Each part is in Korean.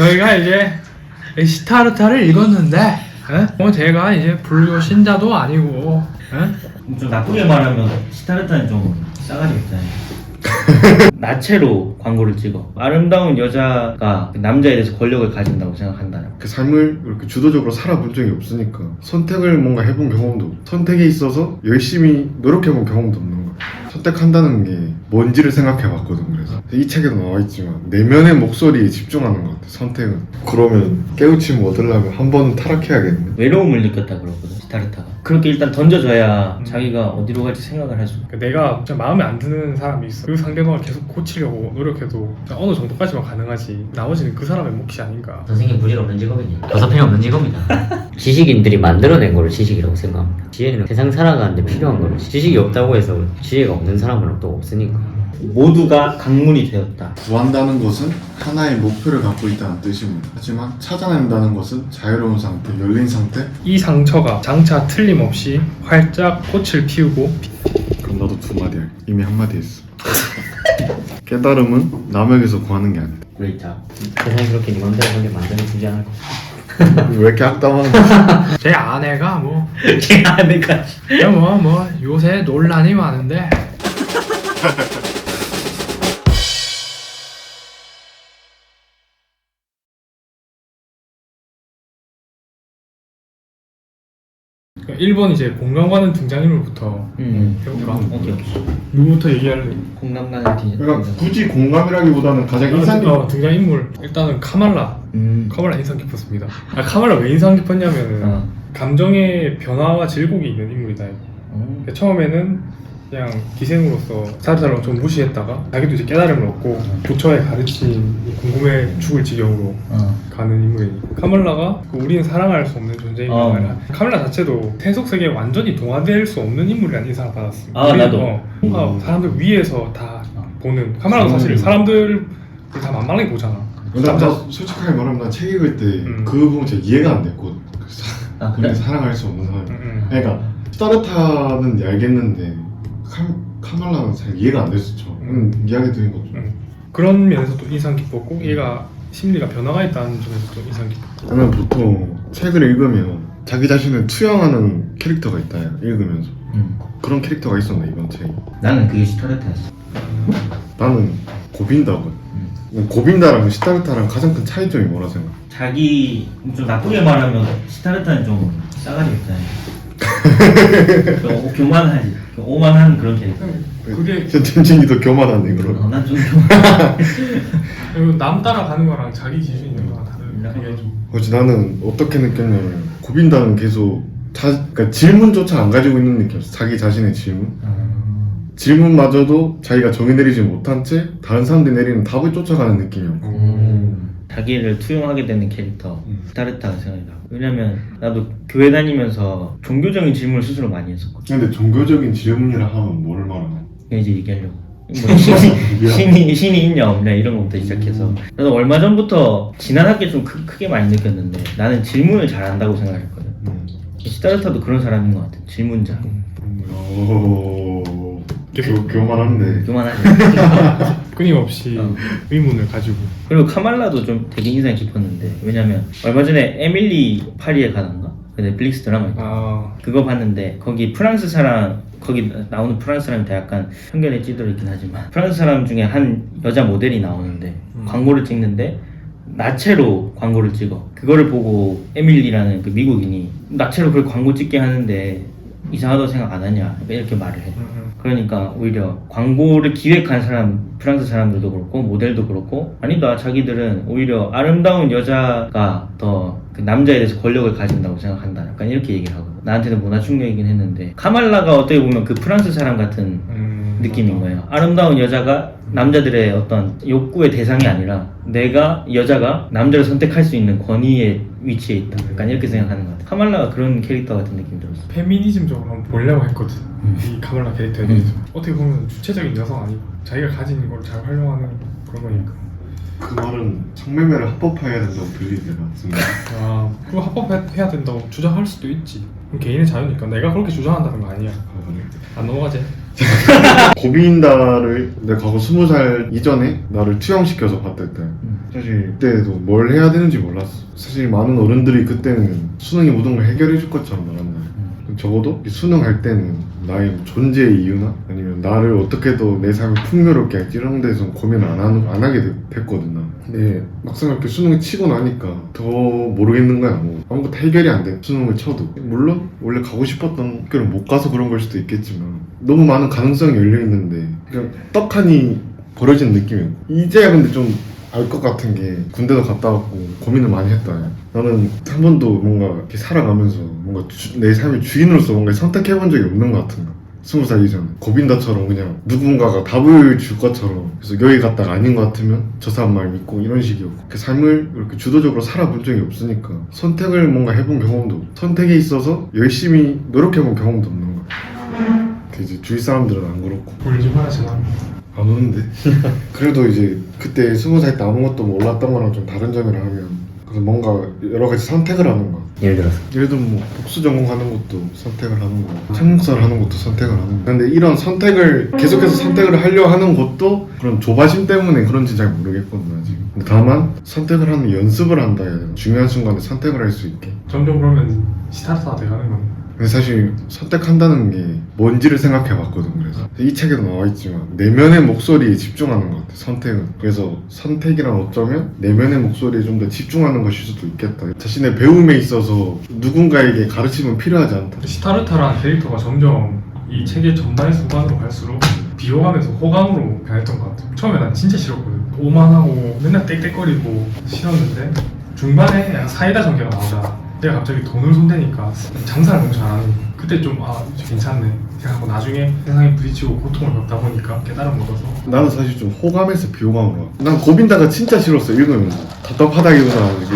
저희가 이제 시타르타를 읽었는데, 뭐 제가 이제 불교 신자도 아니고, 좀 나쁘게 말하면 시타르타는 좀 싸가지 없잖아요. 나체로 광고를 찍어. 아름다운 여자가 남자에 대해서 권력을 가진다고 생각한다는. 그 삶을 이렇게 주도적으로 살아본 적이 없으니까 선택을 뭔가 해본 경험도 없고, 선택에 있어서 열심히 노력해본 경험도 없는 거야. 선택한다는 게 뭔지를 생각해봤거든. 그래서 이 책에도 나와있지만 내면의 목소리에 집중하는 것 같아. 선택은. 그러면 깨우침 얻으려면 한 번은 타락해야겠네. 외로움을 느꼈다 그러거든 시타르타가. 그렇게 일단 던져줘야 자기가 어디로 갈지 생각을 할 수. 내가 진짜 마음에 안 드는 사람이 있어. 그 상대방을 계속 고치려고 노력해도 어느 정도까지만 가능하지. 나머지는 그 사람의 몫이 아닌가. 선생님 부질없는 직업이니 교섭편이 없는 직업이다. 지식인들이 만들어낸 거를 지식이라고 생각합니다. 지혜는 세상 살아가는데 필요한 거를. 지식이 없다고 해서 지혜가 없는 사람은 또 없으니까. 모두가 강문이 되었다. 구한다는 것은 하나의 목표를 갖고 있다는 뜻입니다. 하지만 찾아낸다는 것은 자유로운 상태, 열린 상태. 이 상처가 장차 틀림없이 활짝 꽃을 피우고. 그럼 나도 두 마디 할게. 이미 한 마디 했어. 깨달음은 남에게서 구하는 게 아니다. 그랬자. 세상이 그렇게 네 맘대로 하게 만들어 주지 않을 거. 왜 이렇게 악담하는 거야? 제 아내가 뭐, 제 아내가 뭐 요새 논란이 많은데. 일본 이제 공감가는 등장인물부터 해볼까? 오케이. 누구부터 얘기할래? 공감가는 뒤. 그러니까 굳이 공감이라기보다는 가장 인상 깊은 등장인물 일단은 카말라. 카말라 인상 깊었습니다. 카말라 왜 인상 깊었냐면은 감정의 변화와 질곡이 있는 인물이다. 그러니까 처음에는 그냥 기생으로서 사르타를 좀 무시했다가 자기도 이제 깨달음을 얻고 부처의 가르침이 궁금해 죽을 지경으로 가는 인물이니까. 카말라가 우리는 사랑할 수 없는 존재인 거야. 카말라 자체도 세속 세계에 완전히 동화될 수 없는 인물이라는 인상을 받았습니다. 나도. 뭔가 사람들 위에서 다 보는. 카말라도 사실 사람들 다 만만하게 보잖아. 나 솔직하게 말하면 난 책 읽을 때 그 부분 진짜 이해가 안 됐거든. 그래? 사랑할 수 없는 사람. 그러니까 시타르타는 알겠는데 카말라는 잘 이해가 안 됐었죠. 이야기 들은 거죠. 그런 면에서 또 인상 깊었고, 얘가 심리가 변화가 있다는 점에서 또 인상 깊었고. 저는 보통 책을 읽으면 자기 자신을 투영하는 캐릭터가 있다. 읽으면서 그런 캐릭터가 있었나 이번 책에. 나는 그게 시타르타였어. 나는 고빈다거든. 고빈다랑 시타르타랑 가장 큰 차이점이 뭐라 생각? 자기 좀 나쁘게 말하면 시타르타는 좀 싸가지 없잖아요. 좀 교만하지. 좀 오만한 그런 캐릭터. 그게 템진이도 교만하네 그럼. 난 좀 교만. 그리고 남 따라가는 거랑 자기 기준이 있는 거랑 다르게 좀. 그렇지. 나는 어떻게 느꼈냐면 고빈다는 계속 그러니까 질문조차 안 가지고 있는 느낌이었어. 자기 자신의 질문. 질문마저도 자기가 정의 내리지 못한 채 다른 사람들이 내리는 답을 쫓아가는 느낌이었고. 자기를 투영하게 되는 캐릭터 시타르타가 생각이 나. 왜냐면 나도 교회 다니면서 종교적인 질문을 스스로 많이 했었거든. 근데 종교적인 질문이라 하면 뭐를 말하나? 이제 얘기하려고. 뭐 신이 있냐 없냐 이런 것부터 시작해서 나도 얼마 전부터 지난 학기에 좀 크게 많이 느꼈는데 나는 질문을 잘한다고 생각했거든. 시타르타도 그런 사람인 것 같아. 질문자. 교만한데. 교만하지. 끊임없이 의문을 가지고. 그리고 카말라도 좀 되게 인상이 깊었는데, 왜냐면 얼마 전에 에밀리 파리에 가던가 그 넷플릭스 드라마 있고 그거 봤는데 거기 프랑스 사람, 거기 나오는 프랑스 사람이 다 약간 편견에 찌들어 있긴 하지만 프랑스 사람 중에 한 여자 모델이 나오는데 광고를 찍는데 나체로 광고를 찍어. 그거를 보고 에밀리라는 그 미국인이 나체로 그걸 광고 찍게 하는데 이상하다고 생각 안 하냐 이렇게 말을 해. 그러니까 오히려 광고를 기획한 사람, 프랑스 사람들도 그렇고 모델도 그렇고 아니다, 자기들은 오히려 아름다운 여자가 더 그 남자에 대해서 권력을 가진다고 생각한다, 약간 이렇게 얘기를 하거든. 나한테는 문화 충격이긴 했는데 카말라가 어떻게 보면 그 프랑스 사람 같은 느낌인 거예요. 아름다운 여자가 남자들의 어떤 욕구의 대상이 아니라 내가 여자가 남자를 선택할 수 있는 권위의 위치에 있다, 약간 이렇게 생각하는 것 같아. 카말라가 그런 캐릭터 같은 느낌이 들었어. 페미니즘적으로 한번 보려고 했거든. 이 카말라 캐릭터에 대해서. 어떻게 보면 주체적인 여성 아니고 자기가 가진 걸 잘 활용하는 그런 거니까. 그 말은 성매매를 합법화해야 된다고 들리는 것 같습니다. 그거 합법해야 된다고 주장할 수도 있지. 그건 개인의 자유니까. 내가 그렇게 주장한다는 거 아니야. 안 넘어가지. 고빈다를 내가 과거 20살 이전에 나를 투영시켜서 봤다 했다. 사실 그때도 뭘 해야 되는지 몰랐어. 사실 많은 어른들이 그때는 수능이 모든 걸 해결해 줄 것처럼 말한다. 적어도 이 수능할 때는 나의 존재의 이유나 아니면 나를 어떻게도 내 삶을 풍요롭게 할지 이런 데서 고민을 안 하게 됐거든. 난. 근데 막상 이렇게 수능을 치고 나니까 더 모르겠는 거야. 뭐 아무것도 해결이 안 돼. 수능을 쳐도 물론 원래 가고 싶었던 학교를 못 가서 그런 걸 수도 있겠지만 너무 많은 가능성이 열려 있는데 그냥 떡하니 벌어진 느낌이야. 이제야 근데 좀 알 것 같은 게 군대도 갔다 왔고 고민을 많이 했다. 나는 한 번도 뭔가 이렇게 살아가면서 뭔가 내 삶의 주인으로서 뭔가 선택해본 적이 없는 것 같은 거야. 20살 이전 고빈다처럼 그냥 누군가가 답을 줄 것처럼 그래서 여기 갔다가 아닌 것 같으면 저 사람 말 믿고 이런 식이었고 그 삶을 이렇게 주도적으로 살아본 적이 없으니까 선택을 뭔가 해본 경험도 없고 선택에 있어서 열심히 노력해본 경험도 없는 거야. 이제 주위 사람들은 안 그렇고 울지 마시나. 안 오는데 그래도 이제 그때 20살 때 아무것도 몰랐던 거랑 좀 다른 점이라 하면 그래서 뭔가 여러 가지 선택을 하는 거야. 예를 들어서 예를 들면 뭐 복수 전공하는 것도 선택을 하는 거고 창목사를 하는 것도 선택을 하는 거고 근데 이런 선택을 계속해서 선택을 하려 하는 것도 그런 조바심 때문에 그런지 잘 모르겠거든 아직. 근데 다만 선택을 하는 연습을 한다 해야 되나 중요한 순간에 선택을 할 수 있게. 점점 그러면 스타트가 돼가는 거네. 근데 사실 선택한다는 게 뭔지를 생각해 봤거든. 그래서 이 책에도 나와 있지만 내면의 목소리에 집중하는 것 같아. 선택은. 그래서 선택이란 어쩌면 내면의 목소리에 좀 더 집중하는 것일 수도 있겠다. 자신의 배움에 있어서 누군가에게 가르침은 필요하지 않다. 시타르타라는 캐릭터가 점점 이 책의 전달 순간으로 갈수록 비호감에서 호감으로 변했던 것 같아. 처음에 난 진짜 싫었거든. 오만하고 맨날 땡땡거리고 싫었는데 중반에 약간 사이다 전개가 나오잖아. 내가 갑자기 돈을 손대니까 장사를 너무 잘하는 거야. 그때 좀 괜찮네 생각하고 나중에 세상에 부딪히고 고통을 겪다 보니까 깨달음 얻어서. 나는 사실 좀 호감에서 비호감으로 와. 난 고빈다가 진짜 싫었어. 읽으면서 답답하다기보다 이게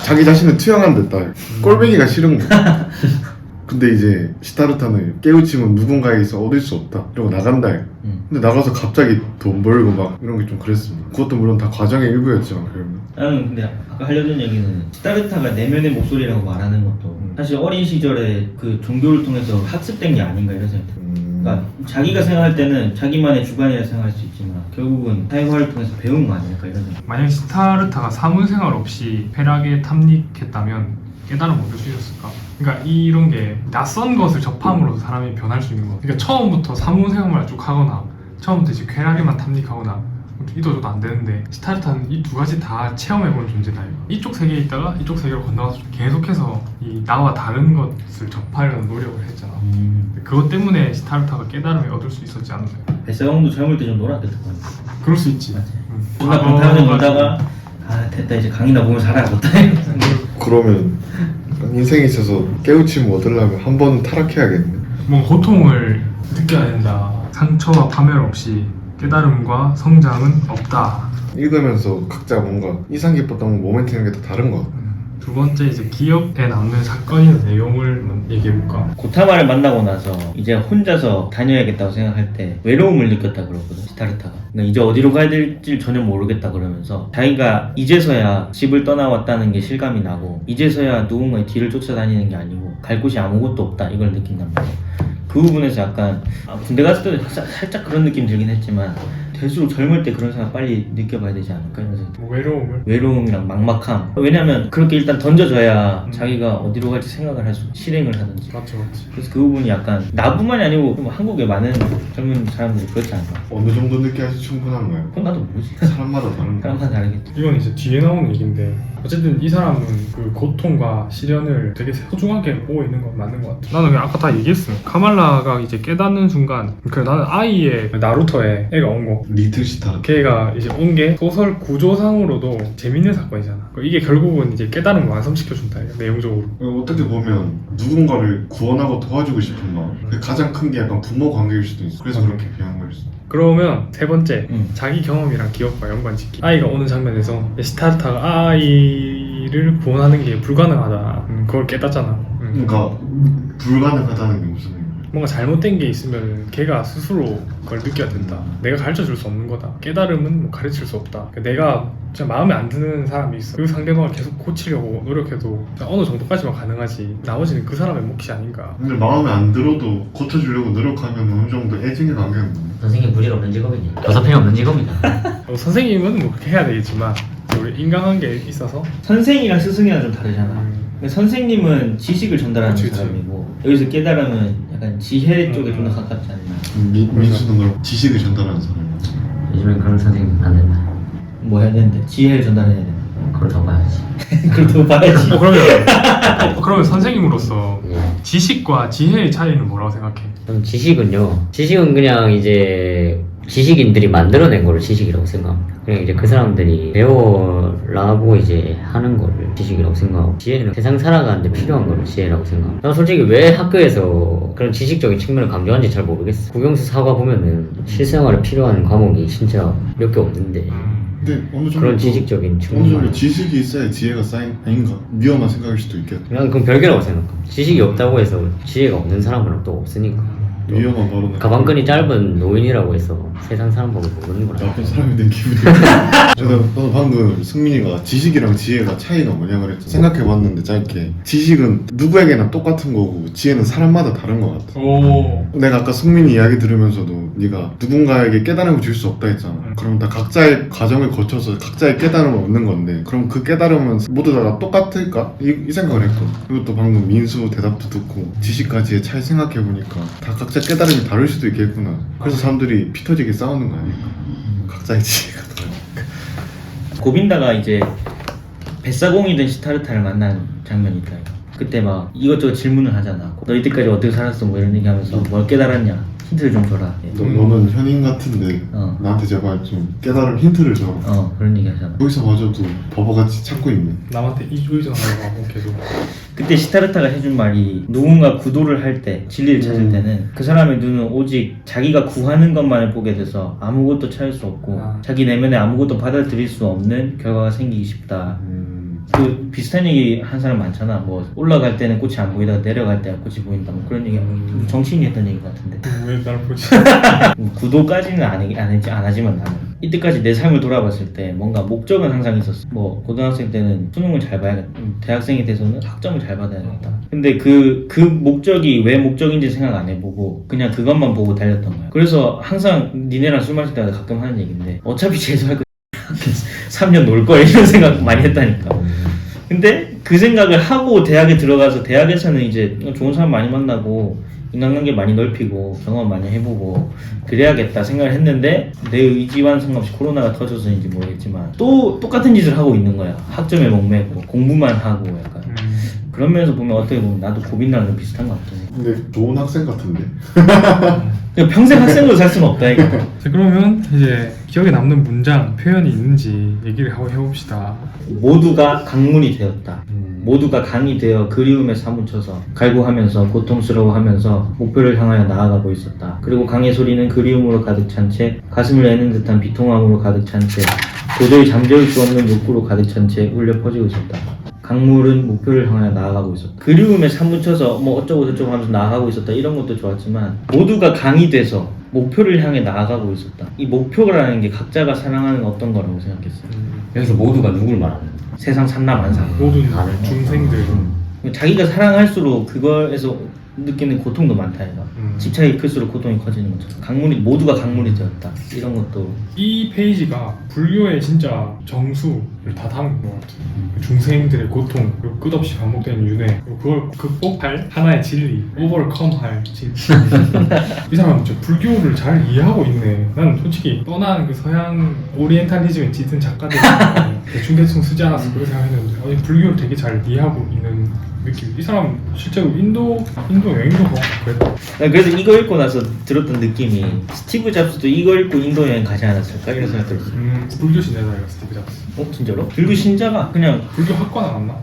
자기 자신을 투영한 듯다. 꼴배기가 싫은 거야. 근데 이제 시타르타는 깨우침은 누군가에게서 얻을 수 없다 이러고 나간다. 근데 나가서 갑자기 돈 벌고 막 이런 게 좀 그랬습니다. 그것도 물론 다 과정의 일부였지만 그러면 나는 근데 아까 하려던 얘기는 시타르타가 내면의 목소리라고 말하는 것도 사실 어린 시절에 그 종교를 통해서 학습된 게 아닌가 이런 생각이 들어요. 그러니까 자기가 생각할 때는 자기만의 주관이라 생각할 수 있지만 결국은 사회화를 통해서 배운 거 아닐까 이런 생각. 만약 시타르타가 사문생활 없이 쾌락에 탐닉했다면 깨달음 얻을 수 있었을까? 그러니까 이런 게 낯선 것을 접함으로써 사람이 변할 수 있는 거. 그러니까 처음부터 사문생활만 쭉 하거나 처음부터 이제 쾌락에만 탐닉하거나 이도저도 안 되는데 시타르타는 이 두 가지 다 체험해본 존재다. 이쪽 세계에 있다가 이쪽 세계로 건너가서 계속해서 이 나와 다른 것을 접하려는 노력을 했잖아. 그것 때문에 시타르타가 깨달음을 얻을 수 있었지 않나. 뱃사공도 젊을 때 좀 놀았을 거 아니야. 그럴 수 있지. 존나 방탕하게 놀다가 됐다 이제 강이나 보면 살아야겠다. 그러면 인생에 있어서 깨우침을 얻으려면 한 번은 타락해야겠네. 뭐 고통을 느껴야 된다. 상처와 파멸 없이 깨달음과 성장은 없다. 읽으면서 각자 뭔가 인상 깊었던 모멘트는 게 다 다른 것 같아. 두 번째 이제 기억에 남는 사건이나 내용을 한번 얘기해볼까? 고타마를 만나고 나서 이제 혼자서 다녀야겠다고 생각할 때 외로움을 느꼈다 그러거든 시타르타가. 그러니까 이제 어디로 가야 될지 전혀 모르겠다 그러면서 자기가 이제서야 집을 떠나왔다는 게 실감이 나고 이제서야 누군가의 뒤를 쫓아다니는 게 아니고 갈 곳이 아무것도 없다 이걸 느낀단 말이야. 그 부분에서 약간 군대 갔을 때도 살짝 그런 느낌 들긴 했지만 될수록 젊을 때 그런 생각 빨리 느껴봐야 되지 않을까 이런 생각. 외로움이랑 막막함. 왜냐면 그렇게 일단 던져줘야 자기가 어디로 갈지 생각을 할 수 실행을 하든지. 맞죠. 그래서 그 부분이 약간 나뿐만이 아니고 한국의 많은 젊은 사람들이 그렇지 않나. 어느 정도 느껴야지 충분한가요? 그건 나도 모르지. 사람마다 다른 거. 사람마다 다르겠지. 이건 이제 뒤에 나오는 얘기인데 어쨌든 이 사람은 그 고통과 시련을 되게 소중하게 보고 있는 건 맞는 것 같아. 나는 그냥 아까 다 얘기했어. 카말라가 이제 깨닫는 순간 나는 아이의 나루토에 애가 온 거. 리틀 시타르타. 걔가 이제 온 게 소설 구조상으로도 재밌는 사건이잖아. 이게 결국은 이제 깨달음을 완성시켜준다. 내용적으로. 어떻게 보면 누군가를 구원하고 도와주고 싶은 마음. 그 가장 큰 게 약간 부모 관계일 수도 있어. 그래서 그렇게 표현한 거일 수도. 그러면 세 번째, 자기 경험이랑 기억과 연관짓기. 아이가 오는 장면에서 시타르타가 아이를 구원하는 게 불가능하다. 그걸 깨닫잖아. 그러니까 불가능하다는 게 무슨 의미야? 뭔가 잘못된 게 있으면 걔가 스스로 그걸 느껴야 된다. 내가 가르쳐 줄 수 없는 거다. 깨달음은 뭐 가르칠 수 없다. 그러니까 내가 진짜 마음에 안 드는 사람이 있어. 그 상대방을 계속 고치려고 노력해도 어느 정도까지만 가능하지. 나머지는 그 사람의 몫이 아닌가. 근데 마음에 안 들어도 고쳐주려고 노력하면 어느 정도 애증의 관계가 있네. 선생님 부질 없는 직업이니 교사편이 없는 직업이다. 선생님은 뭐 그렇게 해야 되겠지만 우리 인간관계에 있어서 선생이랑 스승이랑 좀 다르잖아. 근데 선생님은 지식을 전달하는 그치, 그치. 사람이고 여기서 깨달음은 약간 지혜 쪽에 좀 더 가깝지 않나. 민수는 그럼 지식을 전달하는 사람이야. 요즘엔 그런 선생님 안 된다. 뭐 해야 되는데 지혜를 전달해야 되는데 그걸 더 봐야지. 그래도 봐야지. 그러면 선생님으로서 예. 지식과 지혜의 차이는 뭐라고 생각해? 그럼 지식은 그냥 이제 지식인들이 만들어낸 거를 지식이라고 생각합니다. 그냥 이제 그 사람들이 배워라고 이제 하는 거를 지식이라고 생각하고, 지혜는 세상 살아가는데 필요한 거를 지혜라고 생각합니다. 난 솔직히 왜 학교에서 그런 지식적인 측면을 강조하는지 잘 모르겠어. 국영수 사과 보면은 실생활에 필요한 과목이 진짜 몇 개 없는데 근데 어느 정도 그런 지식적인 어느 측면, 정도 지식이 있어야 지혜가 쌓인 아닌가? 위험한 생각일 수도 있겠다. 그냥 그건 별개라고 생각합니다. 지식이 없다고 해서 지혜가 없는 사람은 또 없으니까. 또 위험한 발언을 가방끈이 짧은 노인이라고 해서 세상 사람 보고 모르는구나. 나쁜 사람이 된 기분이 저도 방금 승민이가 지식이랑 지혜가 차이가 뭐냐 그랬죠. 생각해봤는데 짧게 지식은 누구에게나 똑같은 거고 지혜는 사람마다 다른 것 같아. 오. 내가 아까 승민이 이야기 들으면서도 네가 누군가에게 깨달음을 줄 수 없다 했잖아. 그럼 다 각자의 과정을 거쳐서 각자의 깨달음을 얻는 건데 그럼 그 깨달음은 모두 다 똑같을까? 이 생각을 했거든. 그리고 또 방금 민수 대답도 듣고 지식과 지혜 차이 생각해보니까 다 각자 깨달음이 다를 수도 있겠구나. 그래서 사람들이 피 터지게 싸우는 거 아닐까? 각자의 지혜가 다르니까. 고빈다가 이제 뱃사공이든 시타르타를 만난 장면이 있다. 그때 막 이것저것 질문을 하잖아. 너 이때까지 어떻게 살았어? 뭐 이런 얘기하면서 뭘 깨달았냐? 힌트를 좀 줘라. 너는 현인 같은데 나한테 제발 좀 깨달음 힌트를 줘. 그런 얘기 하잖아. 거기서 마저도 바보같이 찾고 있네. 남한테 이주의전하려고 하고 계속. 그때 시타르타가 해준 말이 누군가 구도를 할 때, 진리를 찾을 때는 그 사람의 눈은 오직 자기가 구하는 것만을 보게 돼서 아무것도 찾을 수 없고 자기 내면에 아무것도 받아들일 수 없는 결과가 생기기 쉽다. 그 비슷한 얘기 한 사람 많잖아. 뭐 올라갈 때는 꽃이 안 보이다가 내려갈 때는 꽃이 보인다. 뭐 그런 얘기 정치인이 했던 얘기 같은데. 왜 나를 보지? 구도까지는 안 하지만 나는 이때까지 내 삶을 돌아봤을 때 뭔가 목적은 항상 있었어. 뭐 고등학생 때는 수능을 잘 봐야겠다. 대학생이 돼서는 학점을 잘 받아야겠다. 근데 그 목적이 왜 목적인지 생각 안 해보고 그냥 그것만 보고 달렸던 거야. 그래서 항상 니네랑 술 마실 때마다 가끔 하는 얘기인데 어차피 재수할 거 3년 놀 거야 이런 생각 많이 했다니까. 근데 그 생각을 하고 대학에 들어가서 대학에서는 이제 좋은 사람 많이 만나고 인간관계 많이 넓히고 경험 많이 해보고 그래야겠다 생각을 했는데 내 의지와는 상관없이 코로나가 터져서인지 모르겠지만 또 똑같은 짓을 하고 있는 거야. 학점에 목매고 공부만 하고 약간 그런 면에서 보면 어떻게 보면 나도 고빈나랑 좀 비슷한 것 같아. 근데 좋은 학생 같은데. 그냥 평생 학생으로 살 수는 없다 이거. 자, 그러면 이제 기억에 남는 문장, 표현이 있는지 얘기를 하고 해봅시다. 모두가 강문이 되었다. 모두가 강이 되어 그리움에 사무쳐서 갈구하면서 고통스러워하면서 목표를 향하여 나아가고 있었다. 그리고 강의 소리는 그리움으로 가득 찬 채 가슴을 애는 듯한 비통함으로 가득 찬 채 도저히 잠재울 수 없는 욕구로 가득 찬 채 울려 퍼지고 있었다. 강물은 목표를 향하여 나아가고 있었다. 그리움에 사무쳐서 뭐 어쩌고 저쩌고 하면서 나아가고 있었다. 이런 것도 좋았지만 모두가 강이 돼서 목표를 향해 나아가고 있었다. 이 목표라는 게 각자가 사랑하는 어떤 거라고 생각했어요. 여기서 모두가 누굴 말하는 거야? 세상 산나만상. 모든 다른 중생들. 자기가 사랑할수록 그거에서 느끼는 고통도 많다 얘가. 집착이 클수록 고통이 커지는 것처럼 강물이 모두가 강물이 되었다. 이런 것도 이 페이지가 불교의 진짜 정수를 다 담은 것 같아요. 중생들의 고통, 그리고 끝없이 반복되는 윤회, 그리고 그걸 극복할 하나의 진리, 오버컴할 진리. 이 사람은 진짜 불교를 잘 이해하고 있네. 나는 솔직히 떠난 그 서양 오리엔탈리즘에 짙은 작가들 대충 쓰지 않았어 그렇게 생각했는데 불교를 되게 잘 이해하고 있는 느낌. 이 사람 실제로 인도 여행도 가고 그랬다. 그래서 이거 읽고 나서 들었던 느낌이 스티브 잡스도 이거 읽고 인도 여행 가지 않았을까 이런 생각 들었어. 불교 신자다 이거 스티브 잡스. 진짜로? 불교 신자가 그냥 불교 학과 나갔나?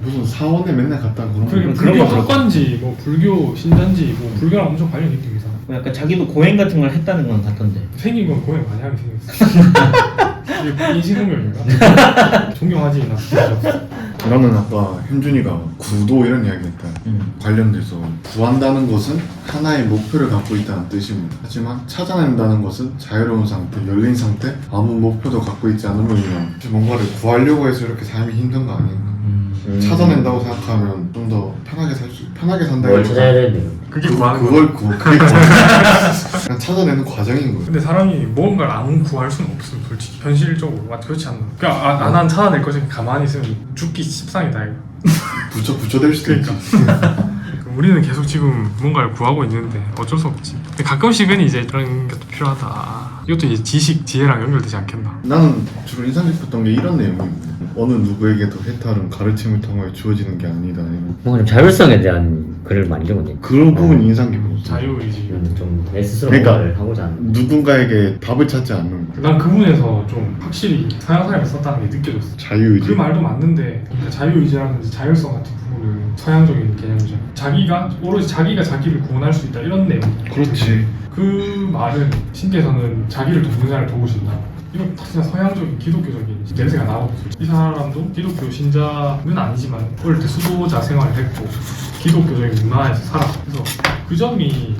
무슨 사원에 맨날 갔다 그런 그러게 거. 불교 거 학과인지 뭐 불교 신자인지 뭐 불교랑 엄청 관련 있긴 이 사람. 약간 자기도 고행 같은 걸 했다는 건 같던데. 생긴 건 고행 많이 하게 생겼어. 이게 인신공격인가? 존경하지 나 스티브 잡스. 나는 아까 현준이가 구도 이런 이야기했다. 관련돼서 구한다는 것은 하나의 목표를 갖고 있다는 뜻입니다. 하지만 찾아낸다는 것은 자유로운 상태, 열린 상태, 아무 목표도 갖고 있지 않으면 뭔가를 구하려고 해서 이렇게 삶이 힘든 거 아닌가. 찾아낸다고 생각하면 좀 더 편하게 산다. 뭘 찾아야 되는데. 그게 구하는 거. 그걸 그게 그냥 찾아내는 과정인 거예요. 근데 사람이 무언가를 안 구할 수는 없음 솔직히 현실적으로 그렇지 않나. 그러니까 난 찾아낼 것이 가만히 있으면 죽기 십상이다 이거. 부처될 수도 있지. 우리는 계속 지금 뭔가를 구하고 있는데 어쩔 수 없지. 근데 가끔씩은 이제 그런 것도 필요하다. 이것도 이제 지식, 지혜랑 연결되지 않겠나. 나는 주로 인상 깊었던 게 이런 내용입니다. 어느 누구에게도 해탈은 가르침을 통하여 주어지는 게 아니다. 이런. 뭔가 좀 자율성에 대한 글을 많이 적었네. 그런 부분이 인상 깊었어. 자유의지. 좀 내 스스로 그러니까 뭔가를 하고자 하는. 누군가에게 답을 찾지 않는 거. 난 그 부분에서 좀 확실히 서양 사람이 썼다는 게 느껴졌어. 자유의지. 그 말도 맞는데 그러니까 자유의지라든지 자율성 같은 부분은 서양적인 개념이죠. 자기가 오로지 자기가 자기를 구원할 수 있다 이런 내용. 그렇지. 그 말은 신께서는 자기를 돕는 자를 도우신다. 이건 진짜 서양적인 기독교적인 냄새가 나거든요. 이 사람도 기독교 신자는 아니지만 어릴 때 수도자 생활을 했고 기독교적인 문화에서 살았고 그래서 그 점이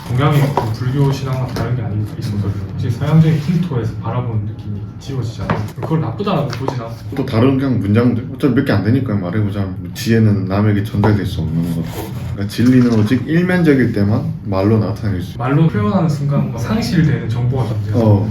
동양의 불교 신앙과 다른 게 아닌가 있어서 이제 서양적인 풍토에서 바라보는 느낌이 지워지지 않아요. 그걸 나쁘다라고 보진 않아요. 또 다른 그냥 문장들 어차피 몇 개 안 되니까 말해보자면 지혜는 남에게 전달될 수 없는 것. 그러니까 진리는 오직 일면적일 때만 말로 나타낼 수 있어. 말로 표현하는 순간 상실되는 정보가 존재해서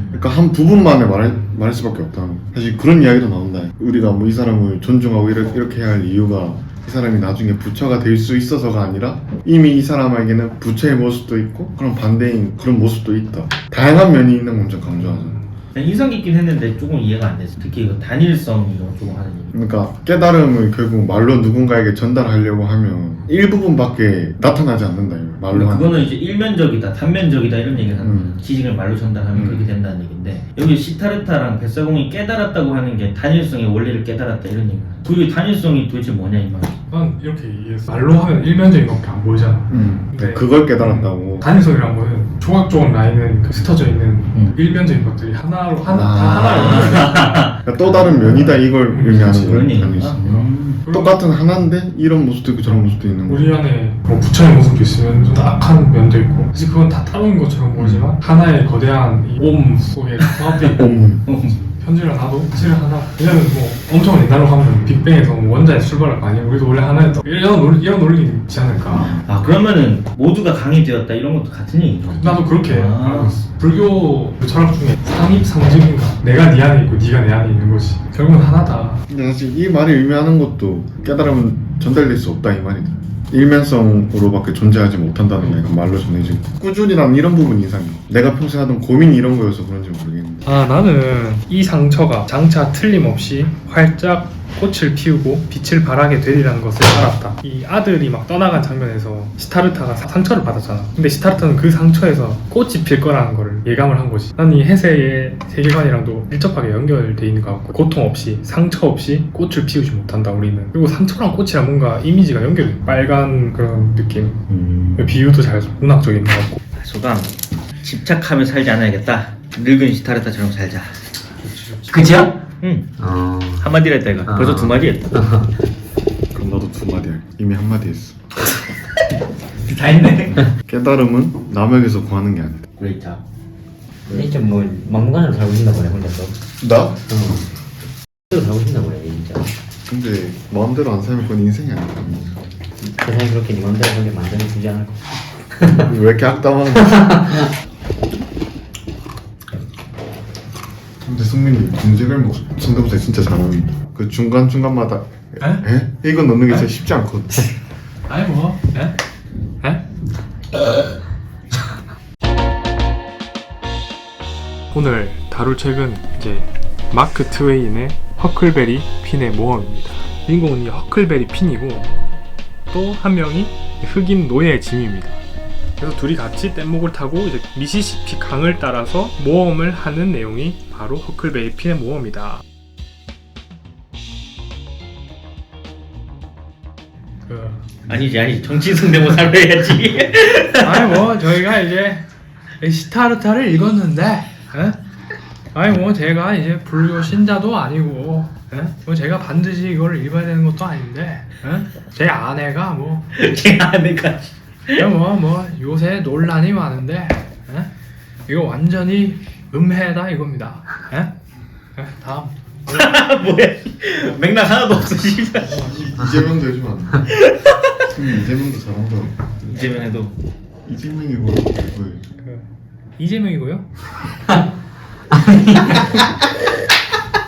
그러니까 한 부분만에 말할 수밖에 없다. 사실 그런 이야기도 나온다. 우리가 뭐 이 사람을 존중하고 이렇게 해야 할 이유가 이 사람이 나중에 부처가 될 수 있어서가 아니라 이미 이 사람에게는 부처의 모습도 있고 그런 반대인 그런 모습도 있다. 다양한 면이 있는 걸 좀 강조하잖아. 인상 깊긴 했는데 조금 이해가 안 됐어. 특히 이거 단일성 이거 조금 하는 얘기. 그러니까 깨달음을 결국 말로 누군가에게 전달하려고 하면 일부분밖에 나타나지 않는다. 이거. 말로 하는. 그거는 이제 일면적이다, 단면적이다 이런 얘기를 하는 거예요. 지식을 말로 전달하면 그렇게 된다는 얘기인데 여기 시타르타랑 뱃사공이 깨달았다고 하는 게 단일성의 원리를 깨달았다 이런 얘기야. 그 단일성이 도대체 뭐냐 이 말. 난 이렇게 이해했어. 말로 하면 일면적인 것밖에 안 보이잖아. 근데 그걸 깨달았다고. 단일성이란 거는 조각조각 라인은 그 흩어져 있는 일면적인 것들이 하나로 다 하나로 그러니까 또 다른 면이다 이걸 의미하는 그런 거예요. 얘기구나. 똑같은 하나인데 이런 모습도 있고 저런 모습도 있는 우리 거예요. 안에 뭐 부처의 모습도 있으면 좀 악한 면도 있고 사실 그건 다 따로인 것처럼 보이지만 하나의 거대한 이 옴 속에 통합되어 있고 현재랑 나도 사실은 하나. 왜냐면 뭐 엄청 옛날로 가면 빅뱅에서 뭐 원자의 출발을 많이 우리도 원래 하나였다 이런 논리지 않을까. 아 그러면은 모두가 강이 되었다 이런 것도 같은 얘기죠. 나도 그렇게 아. 알고 있어. 불교 철학 중에 상입상증인가 내가 네 안에 있고 네가 내 안에 있는 것이 결국은 하나다. 근데 사실 이 말이 의미하는 것도 깨달음은 전달될 수 없다 이 말이다. 일면성으로밖에 존재하지 못한다는 게 말로 전해지고 꾸준히라는 이런 부분이 이상해. 내가 평소에 하던 고민이 이런 거여서 그런지 모르겠는데 나는 이 상처가 장차 틀림없이 활짝 꽃을 피우고 빛을 발하게 되리라는 것을 알았다. 이 아들이 막 떠나간 장면에서 시타르타가 상처를 받았잖아. 근데 시타르타는 그 상처에서 꽃이 필 거라는 거를 예감을 한 거지. 난 이 해세의 세계관이랑도 밀접하게 연결돼 있는 것 같고 고통 없이 상처 없이 꽃을 피우지 못한다 우리는. 그리고 상처랑 꽃이랑 뭔가 이미지가 연결돼. 빨간 그런 느낌. 비유도 잘 문학적인 것 같고. 소감. 집착하며 살지 않아야겠다. 늙은 시타르타처럼 살자. 그치야? 응. 한마디라 했다 이거. 벌써 두 마디 했다. 그럼 나도 두 마디 할게. 이미 한 마디 했어. 다 했네. 깨달음은 남에게서 구하는 게 아니다. 그렇다. 진짜 뭐 막무가내로 살고 싶나 보네 혼자서. 나? 혼자서 살고 싶나 보네 진짜. 근데 마음대로 안 살면 그건 인생이 아니다. 세상이 그렇게 네 맘대로 그렇게 만들어주지 않을 거. 왜 이렇게 악담하는 거야? 근데 승민이 검색을 성대모사 진짜 잘하는데 그 중간중간마다 에? 이거 넣는 게 진짜 쉽지 않거든. 아니 뭐 에? 에? 오늘 다룰 책은 이제 마크 트웨인의 허클베리 핀의 모험입니다. 주인공은 이 허클베리 핀이고 또 한 명이 흑인 노예 짐입니다. 그래서 둘이 같이 뗏목을 타고 이제 미시시피 강을 따라서 모험을 하는 내용이 바로 허클베리 핀의 모험이다. 아니지 정치 성대모사로 해야지. 아니 뭐 저희가 이제 시타르타를 읽었는데 아니 뭐 제가 이제 불교 신자도 아니고, 예? 뭐 제가 반드시 이걸 읽어야 되는 것도 아닌데, 예? 제 아내가 뭐, 제 아내가 뭐 요새 논란이 많은데, 예? 이거 완전히 음해다 이겁니다. 예? 예, 다음. 뭐야? 맥락 하나도 없어 진짜. 이재명도 요즘 안 돼. 이재명도 잘한다. 이재명 해도 이재명이 뭐 이재명이고요.